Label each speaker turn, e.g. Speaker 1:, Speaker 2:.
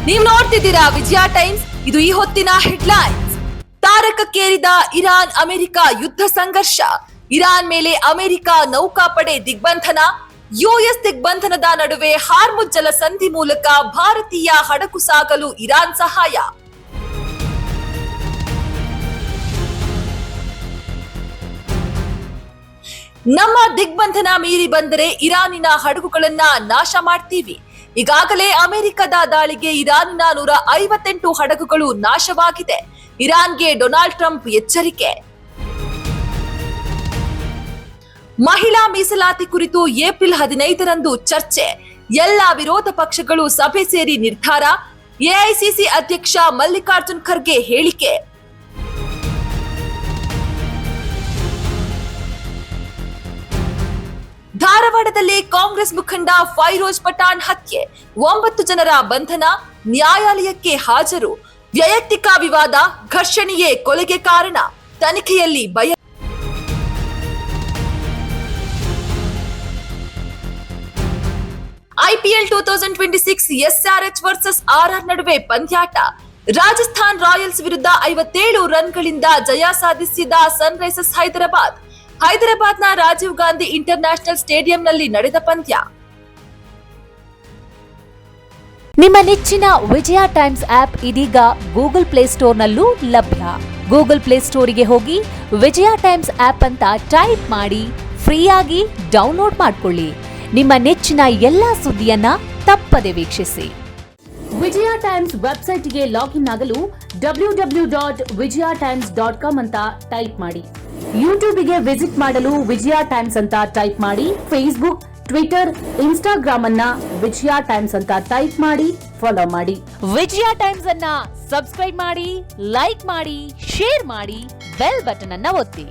Speaker 1: ನೀವು ನೋಡ್ತಿದ್ದೀರಾ ವಿಜಯ ಟೈಮ್ಸ್. ಇದು ಈ ಹೊತ್ತಿನ ಹೆಡ್ಲೈನ್ಸ್. ತಾರಕಕ್ಕೇರಿದ ಇರಾನ್ ಅಮೆರಿಕ ಯುದ್ಧ ಸಂಘರ್ಷ. ಇರಾನ್ ಮೇಲೆ ಅಮೆರಿಕ ನೌಕಾಪಡೆ ದಿಗ್ಬಂಧನ. ಯುಎಸ್ ದಿಗ್ಬಂಧನದ ನಡುವೆ ಹಾರ್ಮುಜ್ ಜಲಸಂಧಿ ಮೂಲಕ ಭಾರತೀಯ ಹಡಗು ಸಾಗಲು ಇರಾನ್ ಸಹಾಯ. ನಮ್ಮ ದಿಗ್ಬಂಧನ ಮೀರಿ ಬಂದರೆ ಇರಾನಿನ ಹಡಗುಗಳನ್ನ ನಾಶ ಮಾಡ್ತೀವಿ. ಈಗಾಗಲೇ ಅಮೆರಿಕದ ದಾಳಿಗೆ ಇರಾನಿನ 158 ಹಡಗುಗಳು ನಾಶವಾಗಿದೆ. ಇರಾನ್ಗೆ ಡೊನಾಲ್ಡ್ ಟ್ರಂಪ್ ಎಚ್ಚರಿಕೆ. ಮಹಿಳಾ ಮೀಸಲಾತಿ ಕುರಿತು ಏಪ್ರಿಲ್ 15ರಂದು ಚರ್ಚೆ. ಎಲ್ಲ ವಿರೋಧ ಪಕ್ಷಗಳು ಸಭೆ ಸೇರಿ ನಿರ್ಧಾರ. ಎಐಸಿಸಿ ಅಧ್ಯಕ್ಷ ಮಲ್ಲಿಕಾರ್ಜುನ್ ಖರ್ಗೆ ಹೇಳಿಕೆ. ಧಾರವಾಡದಲ್ಲಿ ಕಾಂಗ್ರೆಸ್ ಮುಖಂಡ ಫೈರೋಜ್ ಪಠಾಣ್ ಹತ್ಯೆ. 9 ಜನರ ಬಂಧನ. ನ್ಯಾಯಾಲಯಕ್ಕೆ ಹಾಜರು. ವೈಯಕ್ತಿಕ ವಿವಾದ, ಘರ್ಷಣೆಯೇ ಕೊಲೆಗೆ ಕಾರಣ. ತನಿಖೆಯಲ್ಲಿ ಭಯ. ಐಪಿಎಲ್ 2026 ಎಸ್ಆರ್ಎಚ್ ವರ್ಸಸ್ ಆರ್ಆರ್ ನಡುವೆ ಪಂದ್ಯಾಟ. ರಾಜಸ್ಥಾನ್ ರಾಯಲ್ಸ್ ವಿರುದ್ಧ 57 ರನ್ಗಳಿಂದ ಜಯ ಸಾಧಿಸಿದ ಸನ್ರೈಸರ್ಸ್ ಹೈದರಾಬಾದ್. ಹೈದರಾಬಾದ್ನ ರಾಜೀವ್ ಗಾಂಧಿ ಇಂಟರ್ನ್ಯಾಷನಲ್ ಸ್ಟೇಡಿಯಂನಲ್ಲಿ ನಡೆದ ಪಂದ್ಯ.
Speaker 2: ನಿಮ್ಮ ನೆಚ್ಚಿನ ವಿಜಯ ಟೈಮ್ಸ್ ಆಪ್ ಇದೀಗ ಗೂಗಲ್ ಪ್ಲೇಸ್ಟೋರ್ನಲ್ಲೂ ಲಭ್ಯ. ಗೂಗಲ್ ಪ್ಲೇಸ್ಟೋರಿಗೆ ಹೋಗಿ ವಿಜಯ ಟೈಮ್ಸ್ ಆಪ್ ಅಂತ ಟೈಪ್ ಮಾಡಿ ಫ್ರೀಯಾಗಿ ಡೌನ್ಲೋಡ್ ಮಾಡಿಕೊಳ್ಳಿ. ನಿಮ್ಮ ನೆಚ್ಚಿನ ಎಲ್ಲಾ ಸುದ್ದಿಯನ್ನ ತಪ್ಪದೆ ವೀಕ್ಷಿಸಿ. ವಿಜಯ ಟೈಮ್ಸ್ ವೆಬ್ಸೈಟ್ಗೆ ಲಾಗಿನ್ ಆಗಲು www.vijayatimes.com ಅಂತ ಟೈಪ್ ಮಾಡಿ. ಯೂಟ್ಯೂಬ್ಗೆ ವಿಸಿಟ್ ಮಾಡಲು ವಿಜಯ ಟೈಮ್ಸ್ ಅಂತ ಟೈಪ್ ಮಾಡಿ. ಫೇಸ್ಬುಕ್, ಟ್ವಿಟರ್, ಇನ್ಸ್ಟಾಗ್ರಾಮ್ ಅನ್ನ ವಿಜಯ ಟೈಮ್ಸ್ ಅಂತ ಟೈಪ್ ಮಾಡಿ, ಫಾಲೋ ಮಾಡಿ. ವಿಜಯ ಟೈಮ್ಸ್ ಅನ್ನ ಸಬ್ಸ್ಕ್ರೈಬ್ ಮಾಡಿ, ಲೈಕ್ ಮಾಡಿ, ಶೇರ್ ಮಾಡಿ, ಬೆಲ್ ಬಟನ್ ಅನ್ನ ಒತ್ತಿ.